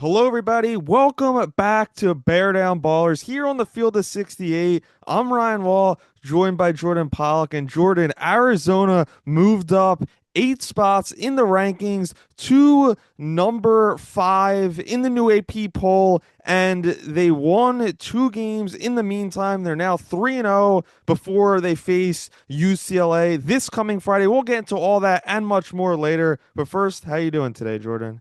Hello, everybody. Welcome back to Bear Down Ballers here on the field of 68. I'm Ryan Wall, joined by Jordan Pollock. And Jordan, Arizona moved up 8 spots in the rankings to number 5 in the new AP poll, and they won 2 games in the meantime. They're now 3-0 before they face UCLA this coming Friday. We'll get into all that and much more later. But first, how you doing today, Jordan?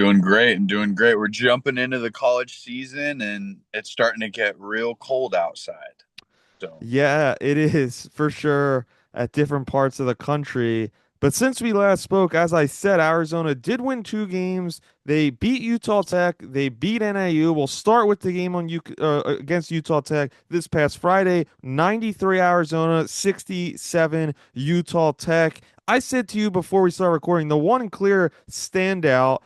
Doing great and doing great. We're jumping into the college season and it's starting to get real cold outside. So, Yeah, it is for sure at different parts of the country. But since we last spoke, as I said, Arizona did win 2 games. They beat Utah Tech. They beat NAU. We'll start with the game against Utah Tech this past Friday. 93 Arizona, 67 Utah Tech. I said to you before we start recording, the one clear standout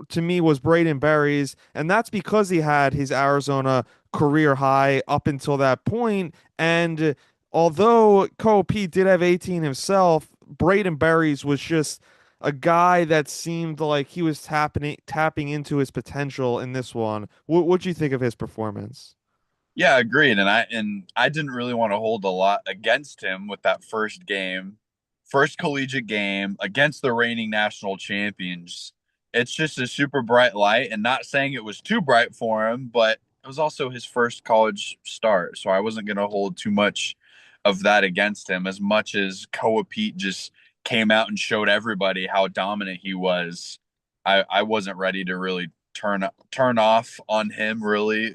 to me was Braden Berries, and that's because he had his Arizona career high up until that point. And although Cole Pete did have 18 himself, Braden Berries was just a guy that seemed like he was tapping into his potential in this one. What'd you think of his performance? yeah, agreed. And I didn't really want to hold a lot against him with that first game, first collegiate game against the reigning national champions. It's just a super bright light and not saying it was too bright for him, but it was also his first college start. So I wasn't going to hold too much of that against him as much as Koa Pete just came out and showed everybody how dominant he was. I wasn't ready to really turn off on him really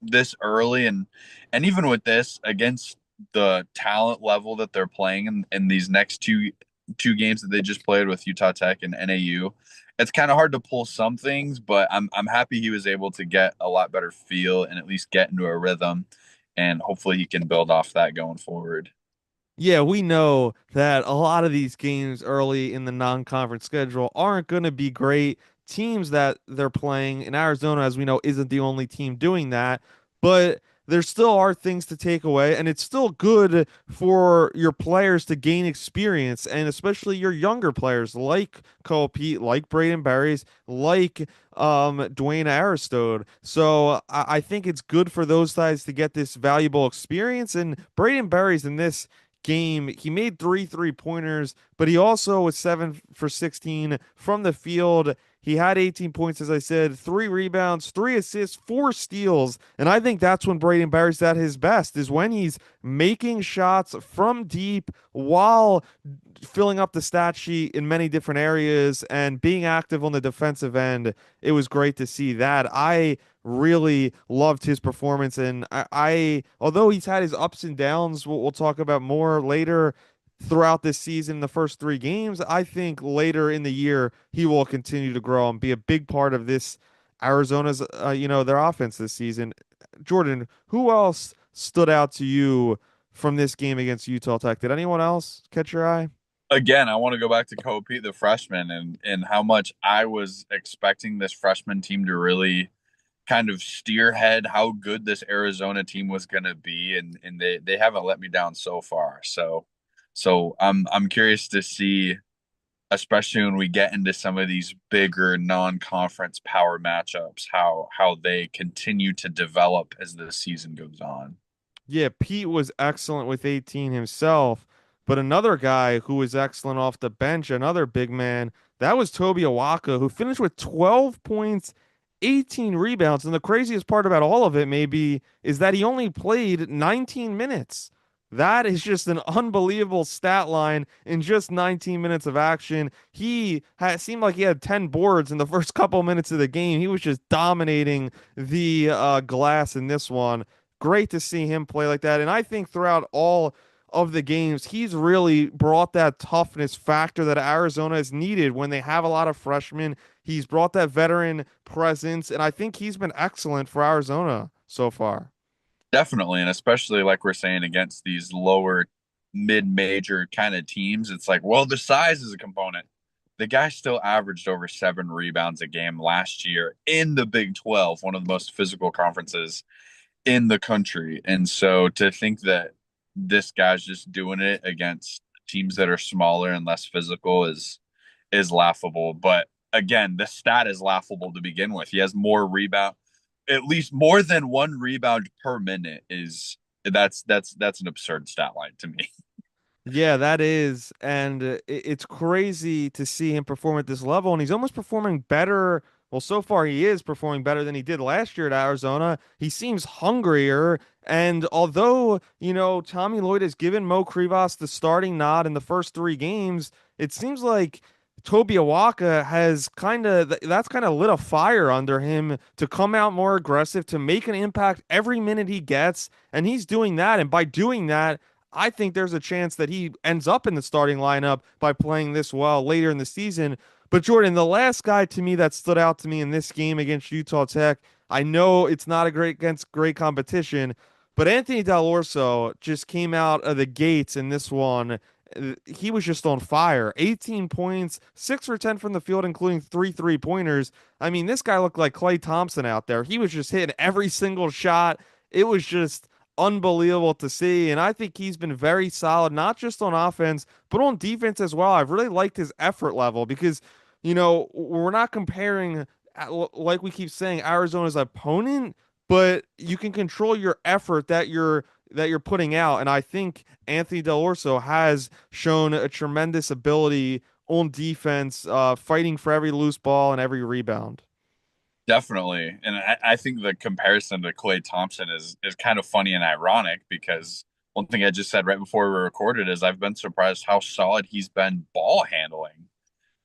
this early, and even with this against the talent level that they're playing in these next two games that they just played with Utah Tech and NAU, it's kind of hard to pull some things, but I'm happy he was able to get a lot better feel and at least get into a rhythm, and hopefully he can build off that going forward. Yeah, we know that a lot of these games early in the non-conference schedule aren't going to be great. Teams that they're playing in Arizona, as we know, isn't the only team doing that, but there still are things to take away, and it's still good for your players to gain experience, and especially your younger players like Cole Pete, like Braden Berries, like Dwayne Aristode. So I think it's good for those guys to get this valuable experience, and Braden Berries in this game. He made 3 3-pointers, but he also was 7 for 16 from the field. He had 18 points, as I said, 3 rebounds, 3 assists, 4 steals. And I think that's when Braden Barry's at his best, is when he's making shots from deep while filling up the stat sheet in many different areas and being active on the defensive end. It was great to see that. I really loved his performance, and although he's had his ups and downs, we'll talk about more later throughout this season, the first 3 games, I think later in the year he will continue to grow and be a big part of this Arizona's their offense this season. Jordan, who else stood out to you from this game against Utah Tech? Did anyone else catch your eye? Again, I want to go back to Kobe, the freshman, and how much I was expecting this freshman team to really kind of steerhead how good this Arizona team was going to be, and they haven't let me down so far. So I'm curious to see, especially when we get into some of these bigger non-conference power matchups, how they continue to develop as the season goes on. Yeah, Pete was excellent with 18 himself, but another guy who was excellent off the bench, another big man, that was Toby Awaka, who finished with 12 points, 18 rebounds. And the craziest part about all of it, maybe, is that he only played 19 minutes. That is just an unbelievable stat line in just 19 minutes of action. Seemed like he had 10 boards in the first couple minutes of the game. He was just dominating the glass in this one. Great to see him play like that. And I think throughout all of the games, he's really brought that toughness factor that Arizona has needed when they have a lot of freshmen. He's brought that veteran presence, and I think he's been excellent for Arizona so far. Definitely, and especially like we're saying against these lower mid-major kind of teams, it's like, well, the size is a component. The guy still averaged over 7 rebounds a game last year in the Big 12, one of the most physical conferences in the country. And so to think that this guy's just doing it against teams that are smaller and less physical is laughable. But again, the stat is laughable to begin with. He has more rebound, at least more than one rebound per minute. That's an absurd stat line to me. Yeah, that is. And it's crazy to see him perform at this level. And he's almost performing better. Well, so far he is performing better than he did last year at Arizona. He seems hungrier. And although, Tommy Lloyd has given Mo Krivas the starting nod in the first three games, it seems like Toby Awaka has that's kind of lit a fire under him to come out more aggressive, to make an impact every minute he gets. And he's doing that. And by doing that, I think there's a chance that he ends up in the starting lineup by playing this well later in the season. But Jordan, the last guy to me that stood out to me in this game against Utah Tech, I know it's not a great against great competition, but Anthony Dell'Orso just came out of the gates in this one. He was just on fire. 18 points, 6 for 10 from the field, including three three-pointers. I mean, this guy looked like Klay Thompson out there. He was just hitting every single shot. It was just unbelievable to see. And I think he's been very solid, not just on offense, but on defense as well. I've really liked his effort level because, we're not comparing, like we keep saying, Arizona's opponent, but you can control your effort that you're putting out. And I think Anthony Dell'Orso has shown a tremendous ability on defense, fighting for every loose ball and every rebound. Definitely. And I think the comparison to Klay Thompson is kind of funny and ironic because one thing I just said right before we recorded is I've been surprised how solid he's been ball handling.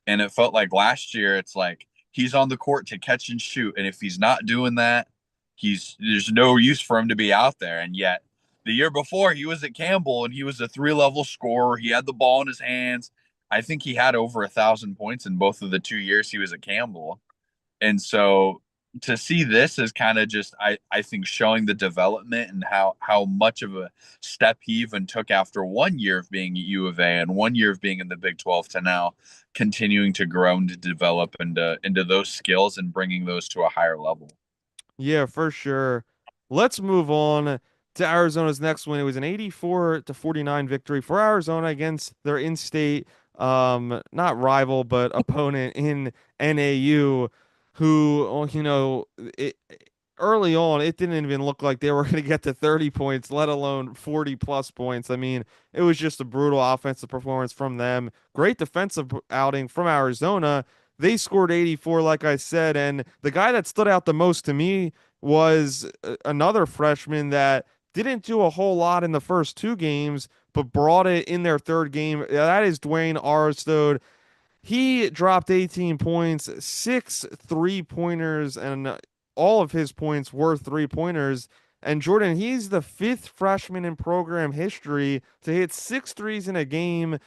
And it felt like last year it's like he's on the court to catch and shoot. And if he's not doing that, he's there's no use for him to be out there. And yet the year before he was at Campbell and he was a three-level scorer. He had the ball in his hands. I think he had over 1,000 points in both of the 2 years he was at Campbell. And so to see this is kind of just I think showing the development and how much of a step he even took after 1 year of being at U of A and 1 year of being in the Big 12 to now continuing to grow and to develop into those skills and bringing those to a higher level. Yeah, for sure. Let's move on to Arizona's next win. It was an 84 to 49 victory for Arizona against their in-state not rival but opponent in NAU, who early on it didn't even look like they were going to get to 30 points, let alone 40 plus points. I mean, it was just a brutal offensive performance from them. Great defensive outing from Arizona. They scored 84, like I said, and the guy that stood out the most to me was another freshman that didn't do a whole lot in the first two games, but brought it in their third game. That is Dwayne Arstode. He dropped 18 points, six three-pointers, and all of his points were three-pointers. And Jordan, he's the fifth freshman in program history to hit six threes in a game,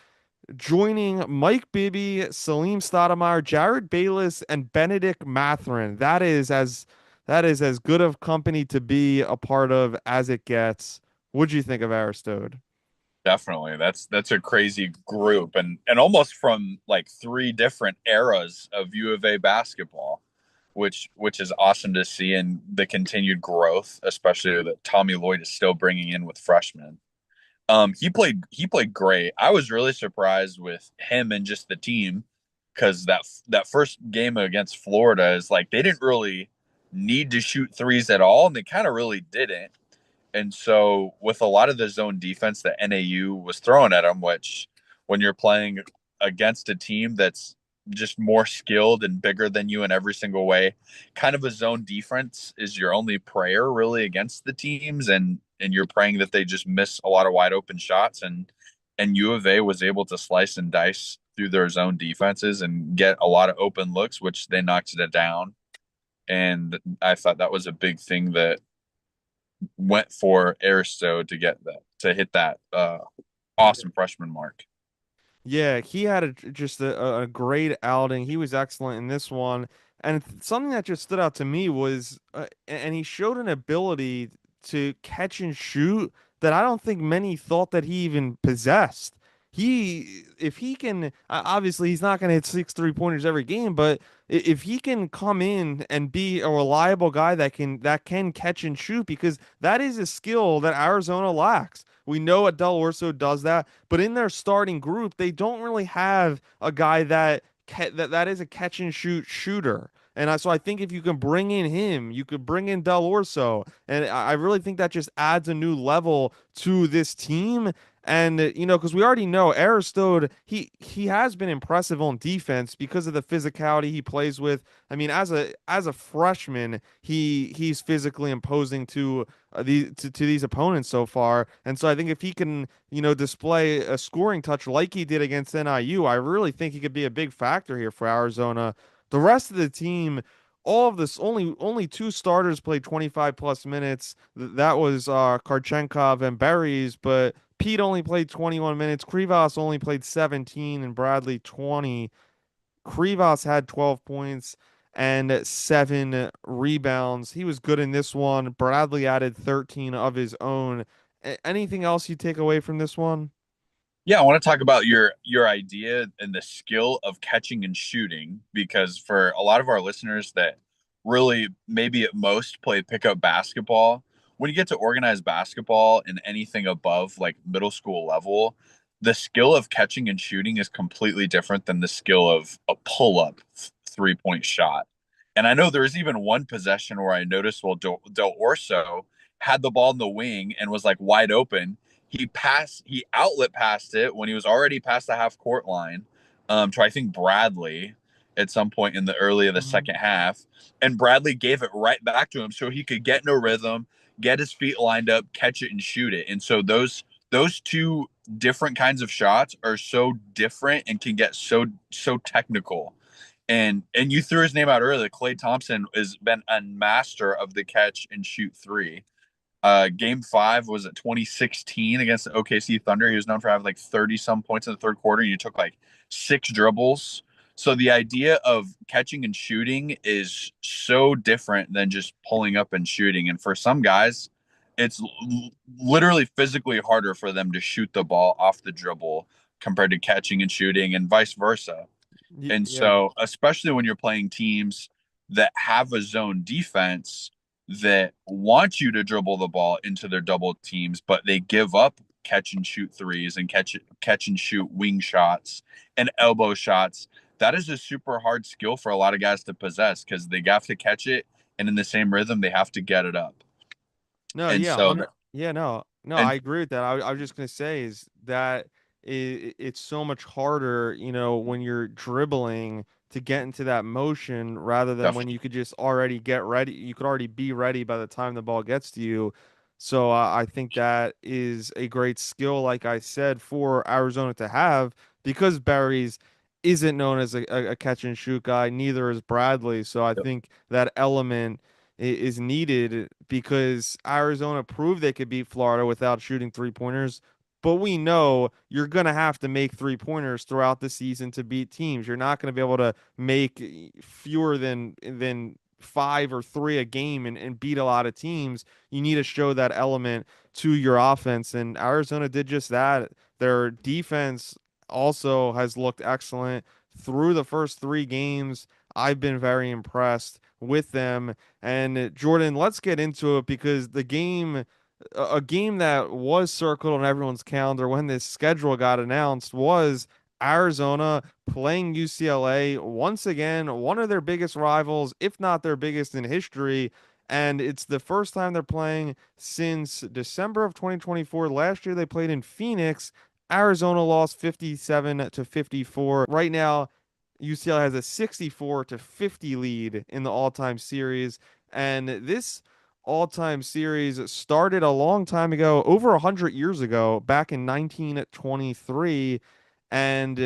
joining Mike Bibby, Salim Stoudemire, Jared Bayless, and Benedict Mathurin. That is as good of company to be a part of as it gets. What'd you think of Aristode? Definitely. That's a crazy group and almost from like three different eras of U of A basketball, which is awesome to see and the continued growth, especially that Tommy Lloyd is still bringing in with freshmen. He played great. I was really surprised with him and just the team because that first game against Florida is like they didn't really need to shoot threes at all, and they kind of really didn't. And so, with a lot of the zone defense that NAU was throwing at them, which when you're playing against a team that's just more skilled and bigger than you in every single way, kind of a zone defense is your only prayer really against the teams, and you're praying that they just miss a lot of wide open shots. And U of A was able to slice and dice through their zone defenses and get a lot of open looks, which they knocked it down. And I thought that was a big thing that went for Aristo to get that to hit that awesome freshman mark. Yeah, he had just a great outing. He was excellent in this one. And something that just stood out to me was, and he showed an ability to catch and shoot that I don't think many thought that he even possessed. If he can, obviously he's not going to hit six three-pointers every game, but if he can come in and be a reliable guy that can catch and shoot, because that is a skill that Arizona lacks. We know Adel Orso does that, but in their starting group, they don't really have a guy that that is a catch and shoot shooter. So I think if you can bring in him, you could bring in Del Orso, and I really think that just adds a new level to this team. And because we already know Aristode, he has been impressive on defense because of the physicality he plays with. I mean, as a freshman, he's physically imposing to these opponents so far. And so I think if he can, display a scoring touch like he did against NIU, I really think he could be a big factor here for Arizona. The rest of the team, all of this, only two starters played 25 plus minutes. That was Karchenkov and Berries, but Pete only played 21 minutes. Krivas only played 17 and Bradley 20. Krivas had 12 points and 7 rebounds. He was good in this one. Bradley added 13 of his own. Anything else you take away from this one? Yeah, I want to talk about your idea and the skill of catching and shooting because for a lot of our listeners that really maybe at most play pickup basketball, when you get to organized basketball and anything above like middle school level, the skill of catching and shooting is completely different than the skill of a pull-up 3-point shot. And I know there was even one possession where I noticed Del Orso had the ball in the wing and was like wide open. He outlet passed it when he was already past the half court line to I think Bradley at some point in the early of the Mhm. second half, and Bradley gave it right back to him so he could get no rhythm, get his feet lined up, catch it, and shoot it. And so those two different kinds of shots are so different and can get so technical. And you threw his name out earlier. Klay Thompson has been a master of the catch and shoot three. Game five was at 2016 against the OKC Thunder. He was known for having like 30 some points in the third quarter. And you took like 6 dribbles. So the idea of catching and shooting is so different than just pulling up and shooting. And for some guys, it's literally physically harder for them to shoot the ball off the dribble compared to catching and shooting, and vice versa. And Yeah. so, especially when you're playing teams that have a zone defense that want you to dribble the ball into their double teams, but they give up catch and shoot threes and catch and shoot wing shots and elbow shots. That is a super hard skill for a lot of guys to possess because they have to catch it, and in the same rhythm they have to get it up. No, And yeah, so yeah, no, and I agree with that. I was just gonna say is that it's so much harder, when you're dribbling to get into that motion rather than when definitely you could just already get ready. You could already be ready by the time the ball gets to you. So I think that is a great skill, like I said, for Arizona to have because Barry's isn't known as a catch and shoot guy. Neither is Bradley. So I think that element is needed because Arizona proved they could beat Florida without shooting 3 pointers. But we know you're going to have to make 3 pointers throughout the season to beat teams. You're not going to be able to make fewer than five or three a game and beat a lot of teams. You need to show that element to your offense. And Arizona did just that. Their defense also has looked excellent through the first 3 games. I've been very impressed with them. And Jordan, let's get into it because a game that was circled on everyone's calendar when this schedule got announced was Arizona playing UCLA once again, one of their biggest rivals, if not their biggest in history. And it's the first time they're playing since December of 2024. Last year they played in Phoenix. Arizona lost 57 to 54. Right now, UCLA has a 64 to 50 lead in the all-time series. And this all-time series started a long time ago, over 100 years ago, back in 1923. And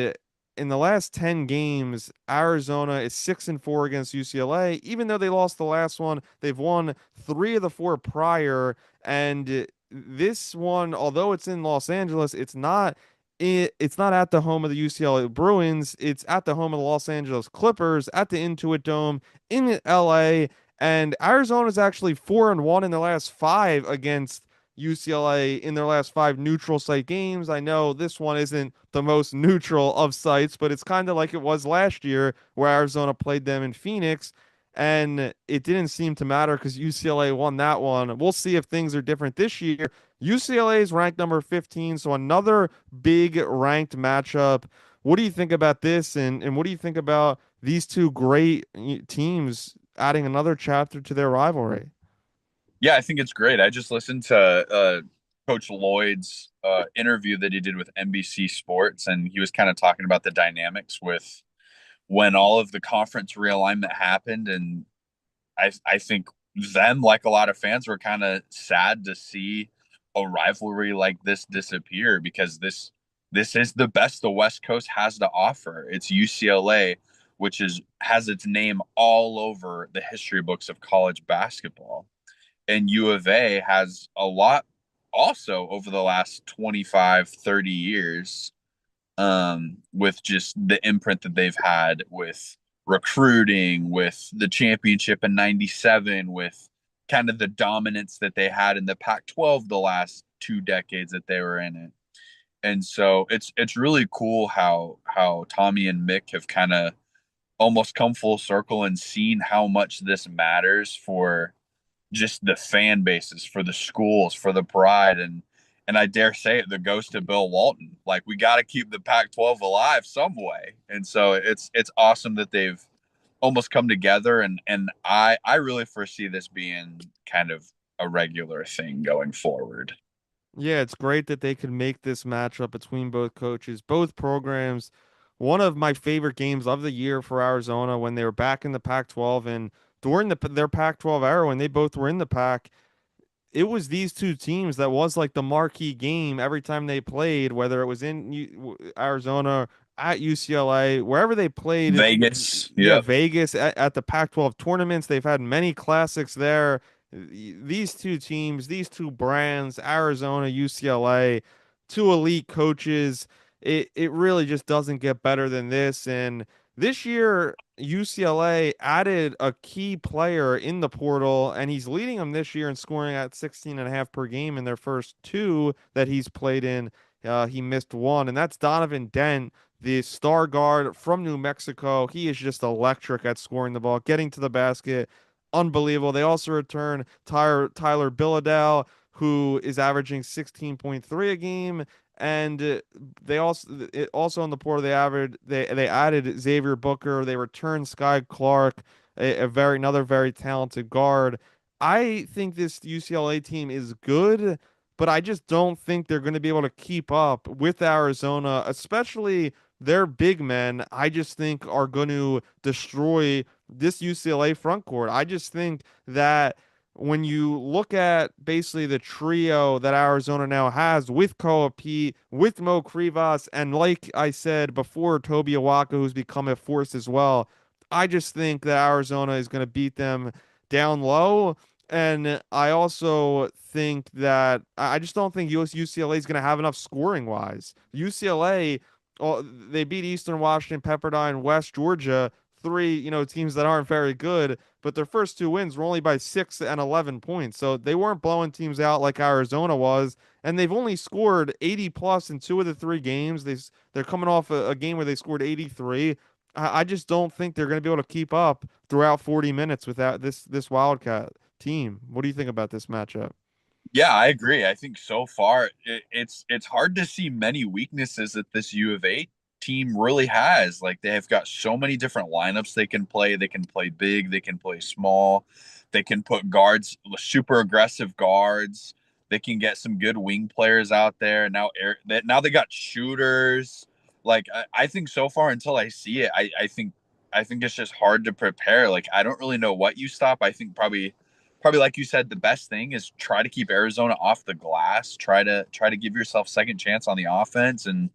in the last 10 games, Arizona is 6-4 against UCLA. Even though they lost the last one, they've won 3 of the 4 prior. And this one, although it's in Los Angeles, it's not at the home of the UCLA Bruins. It's at the home of the Los Angeles Clippers at the Intuit Dome in LA. And Arizona's actually 4-1 in the last 5 against UCLA in their last 5 neutral site games. I know this one isn't the most neutral of sites, but it's kind of like it was last year where Arizona played them in Phoenix. And it didn't seem to matter because UCLA won that one. We'll see if things are different this year. UCLA is ranked number 15, so another big ranked matchup What do you think about this, and what do you think about these two great teams adding another chapter to their rivalry? Yeah, I think it's great. I just listened to Coach Lloyd's interview that he did with NBC Sports, and he was kind of talking about the dynamics with when all of the conference realignment happened. And I think them, like a lot of fans, were kind of sad to see a rivalry like this disappear, because this is the best the West Coast has to offer. It's UCLA, which is has its name all over the history books of college basketball, and U of A has a lot also over the last 25, 30 years, with just the imprint that they've had with recruiting, with the championship in 97, with kind of the dominance that they had in the Pac 12 the last 2 decades that they were in it. And so it's really cool how Tommy and Mick have kind of almost come full circle and seen how much this matters for just the fan bases, for the schools, for the pride, and I dare say it, the ghost of Bill Walton. Like, we got to keep the Pac-12 alive some way, and so it's awesome that they've almost come together, and I really foresee this being kind of a regular thing going forward. Yeah, it's great that they could make this matchup between both coaches, both programs. One of my favorite games of the year for Arizona when they were back in the Pac-12 and during their Pac-12 era when they both were in the Pac, it was these two teams that was like the marquee game every time they played, whether it was in Arizona, at UCLA, wherever they played. Vegas, Yeah, yep. Vegas at the Pac-12 tournaments. They've had many classics there. These two teams, these two brands, Arizona, UCLA, two elite coaches. It really just doesn't get better than this. And this year, UCLA added a key player in the portal, and he's leading them this year in scoring at 16 and a half per game in their first two that he's played in. He missed one, and that's Donovan Dent, the star guard from New Mexico. He is just electric at scoring the ball, getting to the basket. Unbelievable. They also return Tyler Billadell, who is averaging 16.3 a game. And also on the portal they added Xavier Booker. They returned Sky Clark, a very another very talented guard. I think this UCLA team is good, but I just don't think they're going to be able to keep up with Arizona, especially their big men. I just think are going to destroy this UCLA front court. I just think that when you look at basically the trio that Arizona now has with Koa Pete, with Mo Krivas, and like I said before, Toby Awaka, who's become a force as well, I just think that Arizona is going to beat them down low. And I also think that I just don't think UCLA is going to have enough scoring wise. UCLA, they beat Eastern Washington, Pepperdine, West Georgia, three, teams that aren't very good, but their first two wins were only by 6 and 11 points. So they weren't blowing teams out like Arizona was, and they've only scored 80 plus in two of the three games. They're coming off a game where they scored 83. I just don't think they're going to be able to keep up throughout 40 minutes without this Wildcat team. What do you think about this matchup? Yeah, I agree. I think so far it's hard to see many weaknesses that this U of A team really has. Like, they have got so many different lineups they can play. They can play big, they can play small, they can put guards, super aggressive guards. They can get some good wing players out there. Now they got shooters. Like, I think so far until I see it, I think it's just hard to prepare. Like, I don't really know what you stop. I think probably like you said, the best thing is try to keep Arizona off the glass. Try to give yourself second chance on the offense, and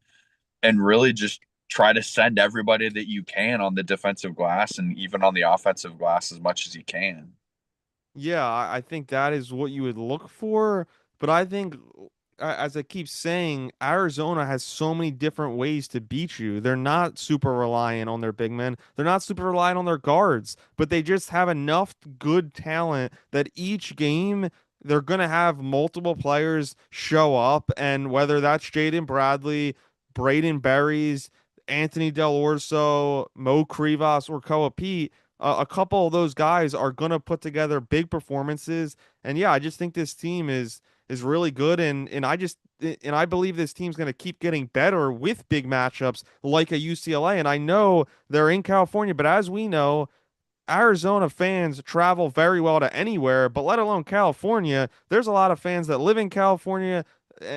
really just try to send everybody that you can on the defensive glass and even on the offensive glass as much as you can. Yeah, I think that is what you would look for. But I think, as I keep saying, Arizona has so many different ways to beat you. They're not super reliant on their big men. They're not super reliant on their guards, but they just have enough good talent that each game they're going to have multiple players show up. And whether that's Jaden Bradley, Braden Berries, Anthony Del Orso, Mo Krivas, or Koa Pete, a couple of those guys are going to put together big performances. And yeah, I just think this team is really good. And I just and I believe this team's going to keep getting better with big matchups like a UCLA. And I know they're in California, but as we know, Arizona fans travel very well to anywhere, but let alone California. There's a lot of fans that live in California,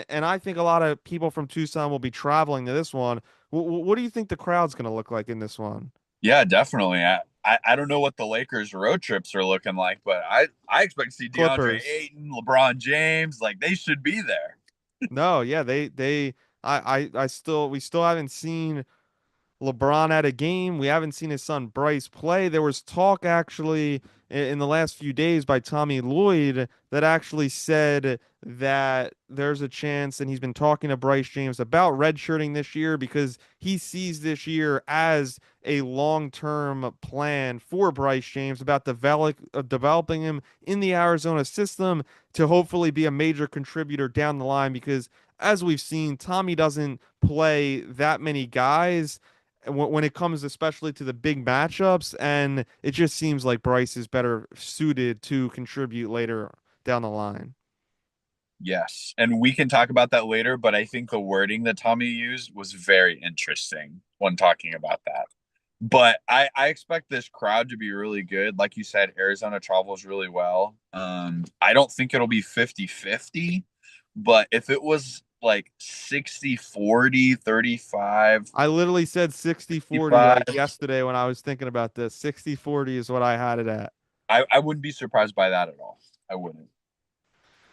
and I think a lot of people from Tucson will be traveling to this one. What do you think the crowd's going to look like in this one? Yeah, definitely. I don't know what the Lakers road trips are looking like, but I expect to see DeAndre Clippers. Ayton, LeBron James, like they should be there. No, yeah, I still we still haven't seen LeBron at a game. We haven't seen his son Bryce play. There was talk actually in the last few days by Tommy Lloyd that actually said that there's a chance, and he's been talking to Bryce James about redshirting this year because he sees this year as a long-term plan for Bryce James about developing him in the Arizona system to hopefully be a major contributor down the line because as we've seen, Tommy doesn't play that many guys when it comes especially to the big matchups, and it just seems like Bryce is better suited to contribute later down the line. Yes. And we can talk about that later, but I think the wording that Tommy used was very interesting when talking about that. But I expect this crowd to be really good. Like you said, Arizona travels really well. I don't think it'll be 50-50, but if it was like 60-40, 35, I literally said 60-40 55, like yesterday when I was thinking about this. 60-40 is what I had it at. I wouldn't be surprised by that at all. I wouldn't.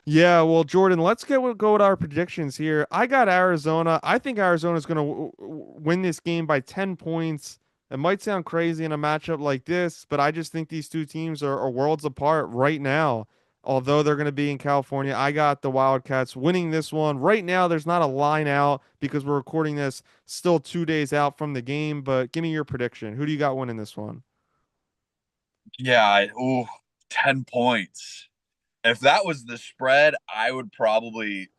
Yeah, well, Jordan, let's go with our predictions here. I got Arizona. I think Arizona's going to win this game by 10 points. It might sound crazy in a matchup like this, but I just think these two teams are worlds apart right now. Although they're going to be in California, I got the Wildcats winning this one. Right now, there's not a line out because we're recording this still 2 days out from the game, but give me your prediction. Who do you got winning this one? Yeah, ooh, 10 points. If that was the spread, I would probably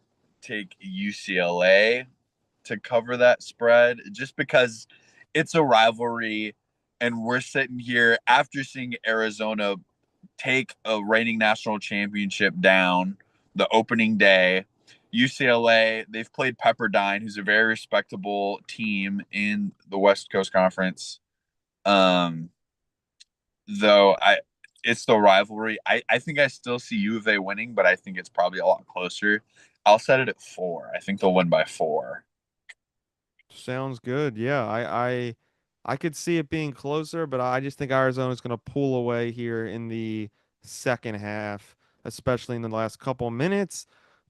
take UCLA to cover that spread just because it's a rivalry and we're sitting here after seeing Arizona take a reigning national championship down the opening day. UCLA, they've played Pepperdine, who's a very respectable team in the West Coast Conference. Um, though it's the rivalry. I think I still see U of A winning, but I think it's probably a lot closer. I'll set it at 4. I think they'll win by 4. Sounds good. Yeah, I could see it being closer, but I just think Arizona's going to pull away here in the second half, especially in the last couple minutes.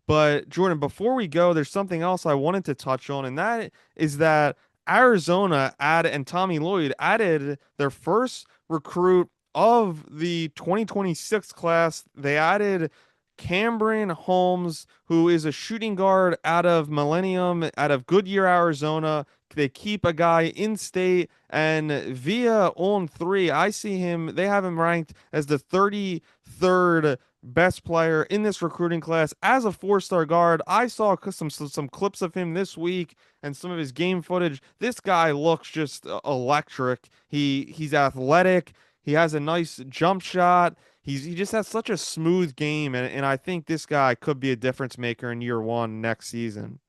But Jordan, before we go, there's something else I wanted to touch on, and that is that Arizona added and Tommy Lloyd added their first recruit of the 2026 class. They added Cameron Holmes, who is a shooting guard out of Millennium, out of Goodyear, Arizona. They keep a guy in state, and via On3, I see him. They have him ranked as the 33rd best player in this recruiting class as a four-star guard. I saw some clips of him this week and some of his game footage. This guy looks just electric. He's athletic. He has a nice jump shot. He just has such a smooth game, and I think this guy could be a difference maker in year one next season.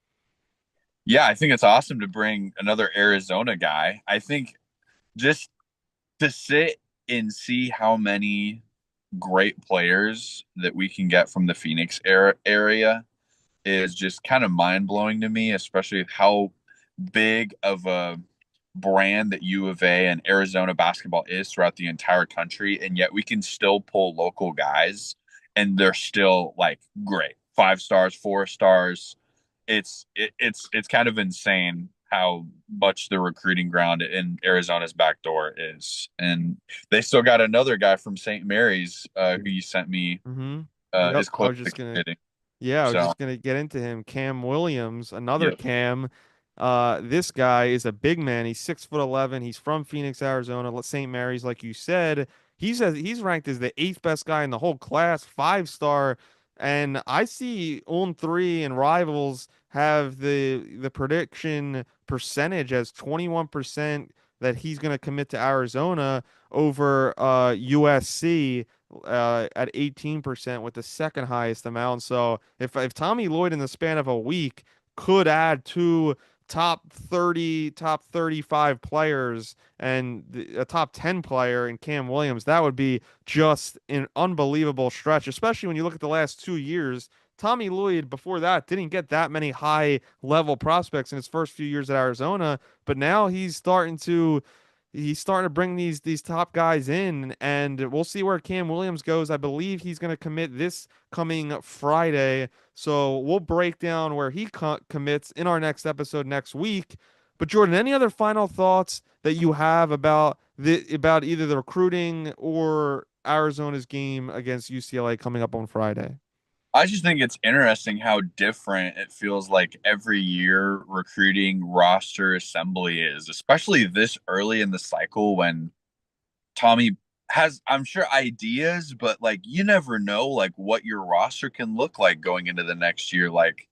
Yeah, I think it's awesome to bring another Arizona guy. I think just to sit and see how many great players that we can get from the Phoenix area is just kind of mind blowing to me, especially how big of a brand that U of A and Arizona basketball is throughout the entire country. And yet we can still pull local guys and they're still like great 5 stars, 4 stars. It's kind of insane how much the recruiting ground in Arizona's backdoor is. And they still got another guy from St. Mary's who you sent me Mm-hmm. is Yep. close to committing. Yeah, I was So, just gonna get into him. Cam Williams, another yep. Cam. This guy is a big man. He's 6'11". He's from Phoenix, Arizona, St. Mary's, like you said. He's ranked as the eighth best guy in the whole class, 5-star. And I see On3 and Rivals have the prediction percentage as 21% that he's gonna commit to Arizona over USC. at 18% with the second highest amount. So if Tommy Lloyd in the span of a week could add two top 30, top 35 players and a top 10 player in Cam Williams, that would be just an unbelievable stretch, especially when you look at the last 2 years. Tommy Lloyd before that didn't get that many high level prospects in his first few years at Arizona, but now he's starting to bring these top guys in, and we'll see where Cam Williams goes. I believe he's going to commit this coming Friday, so we'll break down where he commits in our next episode next week. But Jordan, any other final thoughts that you have about either the recruiting or Arizona's game against UCLA coming up on Friday? I just think it's interesting how different it feels like every year recruiting roster assembly is, especially this early in the cycle when Tommy has, I'm sure, ideas, but like you never know like what your roster can look like going into the next year. Like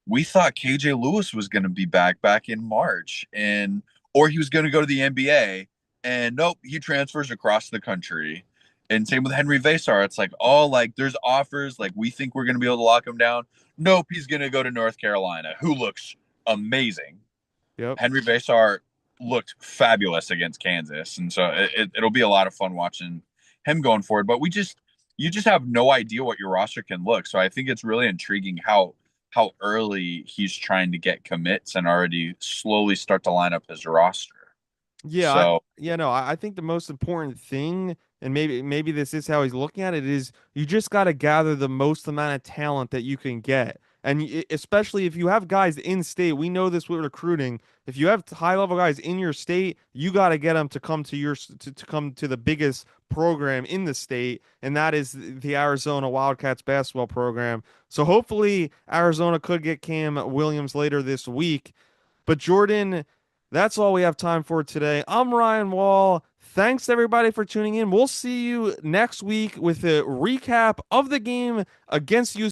we thought KJ Lewis was going to be back in March and or he was going to go to the NBA and nope, he transfers across the country. And same with Henry Vasar. It's like, oh, like there's offers, like we think we're going to be able to lock him down. Nope, he's going to go to North Carolina, who looks amazing. Yep. Henry Vasar looked fabulous against Kansas, and so it'll be a lot of fun watching him going forward. But you just have no idea what your roster can look. So I think it's really intriguing how early he's trying to get commits and already slowly start to line up his roster. Yeah, So no, I think the most important thing, and maybe this is how he's looking at it, is you just got to gather the most amount of talent that you can get. And especially if you have guys in state, we know this with recruiting. If you have high level guys in your state, you got to get them to come to to come to the biggest program in the state, and that is the Arizona Wildcats basketball program. So hopefully Arizona could get Cam Williams later this week. But Jordan, that's all we have time for today. I'm Ryan Wall. Thanks everybody for tuning in. We'll see you next week with a recap of the game against UCLA.